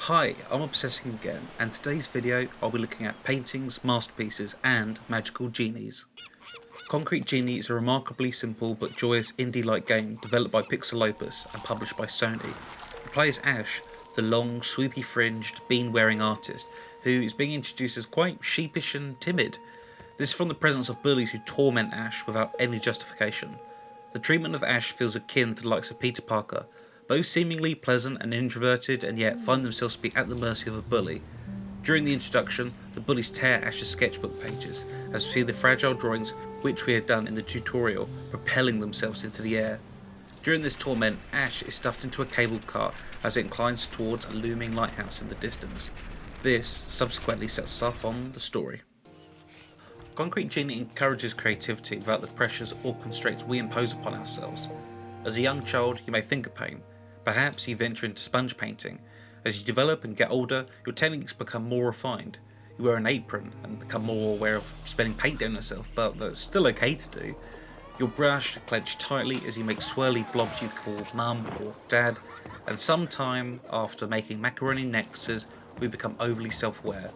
Hi, I'm Obsessing Again, and today's video I'll be looking at paintings, masterpieces and magical genies. Concrete Genie is a remarkably simple but joyous indie-like game developed by Pixelopus and published by Sony. You play as Ash, the long, swoopy-fringed, bean-wearing artist who is being introduced as quite sheepish and timid. This is from the presence of bullies who torment Ash without any justification. The treatment of Ash feels akin to the likes of Peter Parker, both seemingly pleasant and introverted and yet find themselves to be at the mercy of a bully. During the introduction, the bullies tear Ash's sketchbook pages as we see the fragile drawings which we had done in the tutorial propelling themselves into the air. During this torment, Ash is stuffed into a cable car as it inclines towards a looming lighthouse in the distance. This subsequently sets us off on the story. Concrete Genie encourages creativity without the pressures or constraints we impose upon ourselves. As a young child, you may think of paint. Perhaps you venture into sponge painting. As you develop and get older, your techniques become more refined. You wear an apron and become more aware of spreading paint down yourself, but that's still okay to do. Your brush clenched tightly as you make swirly blobs you call mum or dad, and sometime after making macaroni necklaces, we become overly self-aware.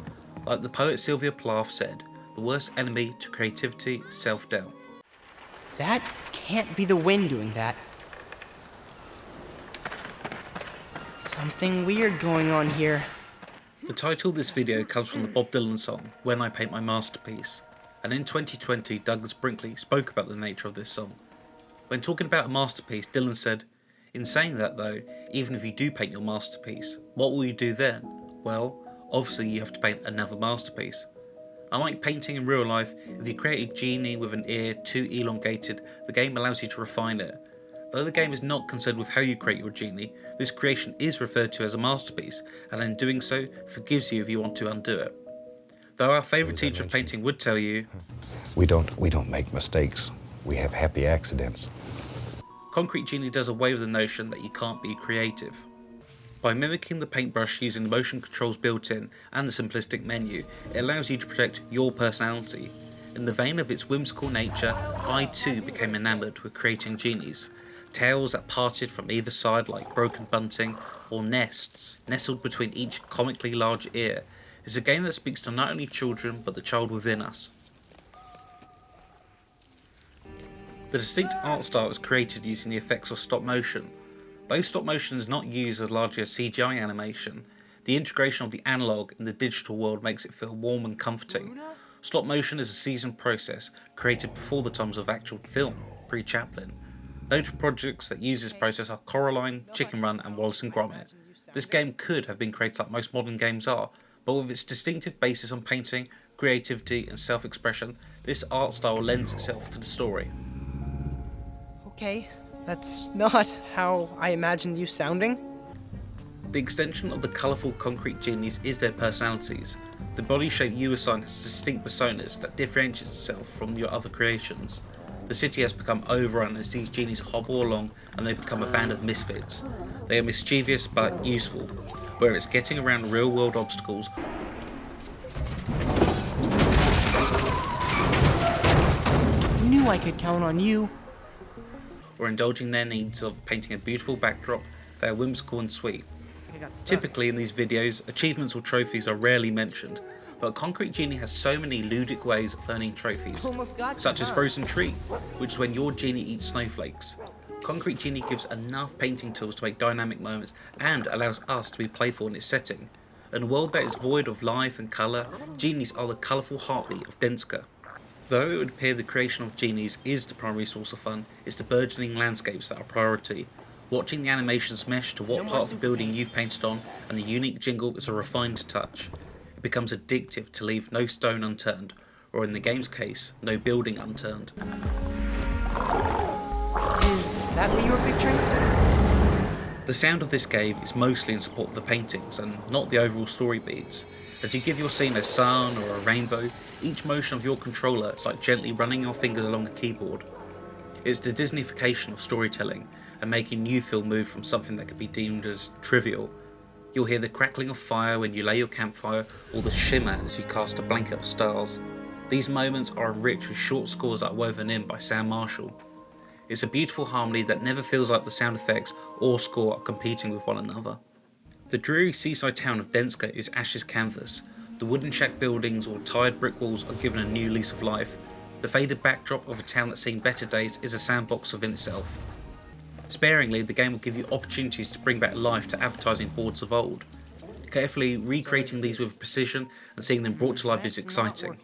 Like the poet Sylvia Plath said, the worst enemy to creativity is self-doubt. That can't be the wind doing that. Something weird going on here. The title of this video comes from the Bob Dylan song, When I Paint My Masterpiece, and in 2020 Douglas Brinkley spoke about the nature of this song. When talking about a masterpiece, Dylan said, "In saying that though, even if you do paint your masterpiece, what will you do then? Well, obviously you have to paint another masterpiece." Unlike painting in real life, if you create a genie with an ear too elongated, the game allows you to refine it. Though the game is not concerned with how you create your genie, this creation is referred to as a masterpiece, and in doing so, forgives you if you want to undo it. Though our favourite teacher of painting would tell you, We don't make mistakes. We have happy accidents. Concrete Genie does away with the notion that you can't be creative. By mimicking the paintbrush using the motion controls built in and the simplistic menu, it allows you to protect your personality. In the vein of its whimsical nature, I too became enamoured with creating genies. Tails that parted from either side like broken bunting, or nests nestled between each comically large ear, is a game that speaks to not only children but the child within us. The distinct art style was created using the effects of stop motion. Though stop motion is not used as largely as CGI animation, the integration of the analogue in the digital world makes it feel warm and comforting. Stop motion is a seasoned process created before the times of actual film, pre-Chaplin. Notable projects that use this process are Coraline, Chicken Run and Wallace and Gromit. This game could have been created like most modern games are, but with its distinctive basis on painting, creativity and self-expression, this art style lends itself to the story. Okay, that's not how I imagined you sounding. The extension of the colourful concrete genies is their personalities. The body shape you assign has distinct personas that differentiates itself from your other creations. The city has become overrun as these genies hobble along and they become a band of misfits. They are mischievous but useful, whether it's getting around real world obstacles Knew I could count on you. or indulging their needs of painting a beautiful backdrop. They are whimsical and sweet. Typically in these videos, achievements or trophies are rarely mentioned, but Concrete Genie has so many ludic ways of earning trophies, such as Frozen Treat, which is when your genie eats snowflakes. Concrete Genie gives enough painting tools to make dynamic moments and allows us to be playful in its setting. In a world that is void of life and colour, genies are the colourful heartbeat of Denska. Though it would appear the creation of genies is the primary source of fun, it's the burgeoning landscapes that are a priority. Watching the animations mesh to what part of the building you've painted on and the unique jingle is a refined touch. It becomes addictive to leave no stone unturned, or in the game's case, no building unturned. Is that what you were picturing? The sound of this game is mostly in support of the paintings and not the overall story beats. As you give your scene a sun or a rainbow, each motion of your controller is like gently running your fingers along a keyboard. It's the Disneyfication of storytelling and making you feel moved from something that could be deemed as trivial. You'll hear the crackling of fire when you lay your campfire or the shimmer as you cast a blanket of stars. These moments are enriched with short scores that are woven in by Sam Marshall. It's a beautiful harmony that never feels like the sound effects or score are competing with one another. The dreary seaside town of Denska is Ash's canvas. The wooden shack buildings or tired brick walls are given a new lease of life. The faded backdrop of a town that's seen better days is a sandbox within itself. Sparingly, the game will give you opportunities to bring back life to advertising boards of old. Carefully recreating these with precision and seeing them brought to life is exciting.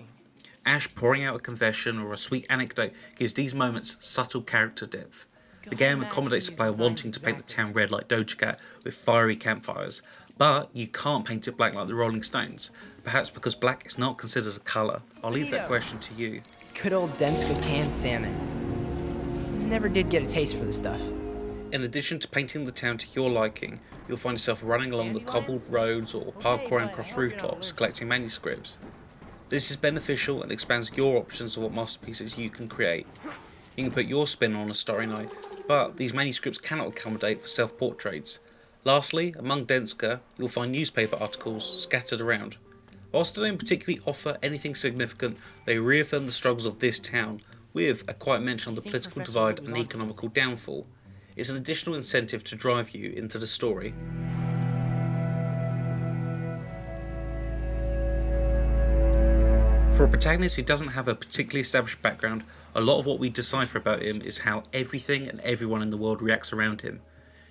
Ash pouring out a confession or a sweet anecdote gives these moments subtle character depth. The game accommodates the player wanting to paint the town red like Doja Cat with fiery campfires, but you can't paint it black like the Rolling Stones, perhaps because black is not considered a colour. I'll leave that question to you. Good old Denska canned salmon. Never did get a taste for the stuff. In addition to painting the town to your liking, you'll find yourself running along the cobbled roads or parkouring across rooftops collecting manuscripts. This is beneficial and expands your options of what masterpieces you can create. You can put your spin on a starry night, but these manuscripts cannot accommodate for self-portraits. Lastly, among Denska, you'll find newspaper articles scattered around. Whilst they don't particularly offer anything significant, they reaffirm the struggles of this town, with a quiet mention on the political divide and economical downfall. It's an additional incentive to drive you into the story. For a protagonist who doesn't have a particularly established background, a lot of what we decipher about him is how everything and everyone in the world reacts around him.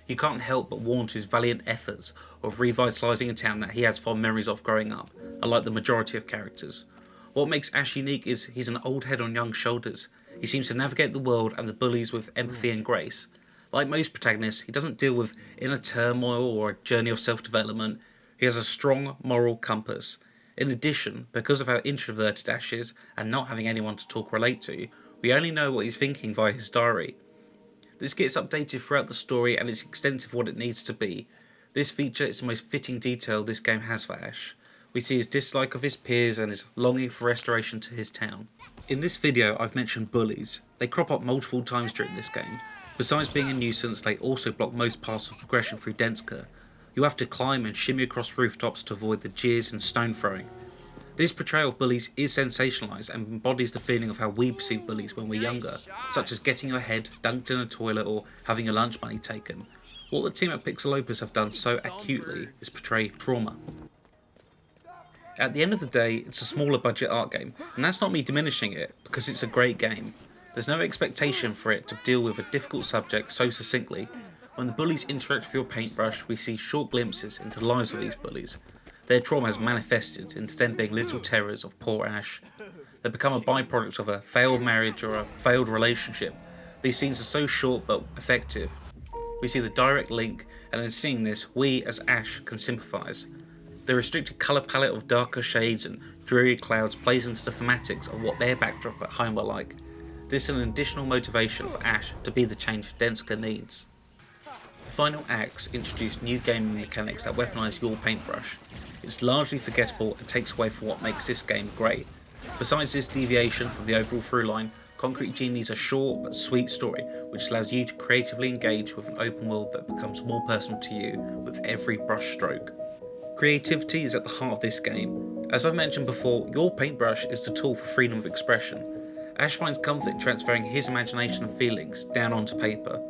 You can't help but warn to his valiant efforts of revitalising a town that he has fond memories of growing up, unlike the majority of characters. What makes Ash unique is he's an old head on young shoulders. He seems to navigate the world and the bullies with empathy and grace. Like most protagonists, he doesn't deal with inner turmoil or a journey of self-development. He has a strong moral compass. In addition, because of how introverted Ash is and not having anyone to talk or relate to, we only know what he's thinking via his diary. This gets updated throughout the story and it's extensive what it needs to be. This feature is the most fitting detail this game has for Ash. We see his dislike of his peers and his longing for restoration to his town. In this video I've mentioned bullies. They crop up multiple times during this game. Besides being a nuisance, they also block most paths of progression through Denska. You have to climb and shimmy across rooftops to avoid the jeers and stone throwing. This portrayal of bullies is sensationalised and embodies the feeling of how we perceive bullies when we're younger, such as getting your head dunked in a toilet or having your lunch money taken. What the team at Pixelopus have done so acutely is portray trauma. At the end of the day, it's a smaller budget art game, and that's not me diminishing it, because it's a great game. There's no expectation for it to deal with a difficult subject so succinctly. When the bullies interact with your paintbrush, we see short glimpses into the lives of these bullies. Their trauma has manifested into them being little terrors of poor Ash. They become a byproduct of a failed marriage or a failed relationship. These scenes are so short but effective. We see the direct link, and in seeing this, we as Ash can sympathise. The restricted colour palette of darker shades and dreary clouds plays into the thematics of what their backdrop at home were like. This is an additional motivation for Ash to be the change Denska needs. The final acts introduce new gaming mechanics that weaponise your paintbrush. It's largely forgettable and takes away from what makes this game great. Besides this deviation from the overall through line, Concrete Genie is a short but sweet story which allows you to creatively engage with an open world that becomes more personal to you with every brush stroke. Creativity is at the heart of this game. As I've mentioned before, your paintbrush is the tool for freedom of expression. Ash finds comfort in transferring his imagination and feelings down onto paper.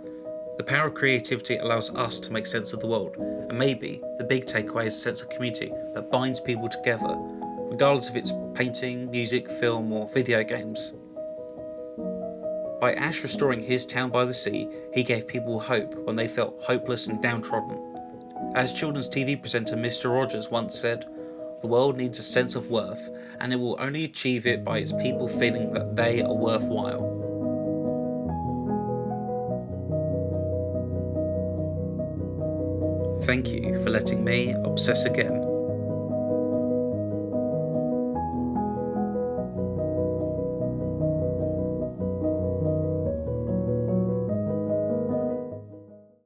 The power of creativity allows us to make sense of the world, and maybe the big takeaway is a sense of community that binds people together, regardless if it's painting, music, film or video games. By Ash restoring his town by the sea, he gave people hope when they felt hopeless and downtrodden. As children's TV presenter Mr. Rogers once said, "The world needs a sense of worth, and it will only achieve it by its people feeling that they are worthwhile." Thank you for letting me obsess again.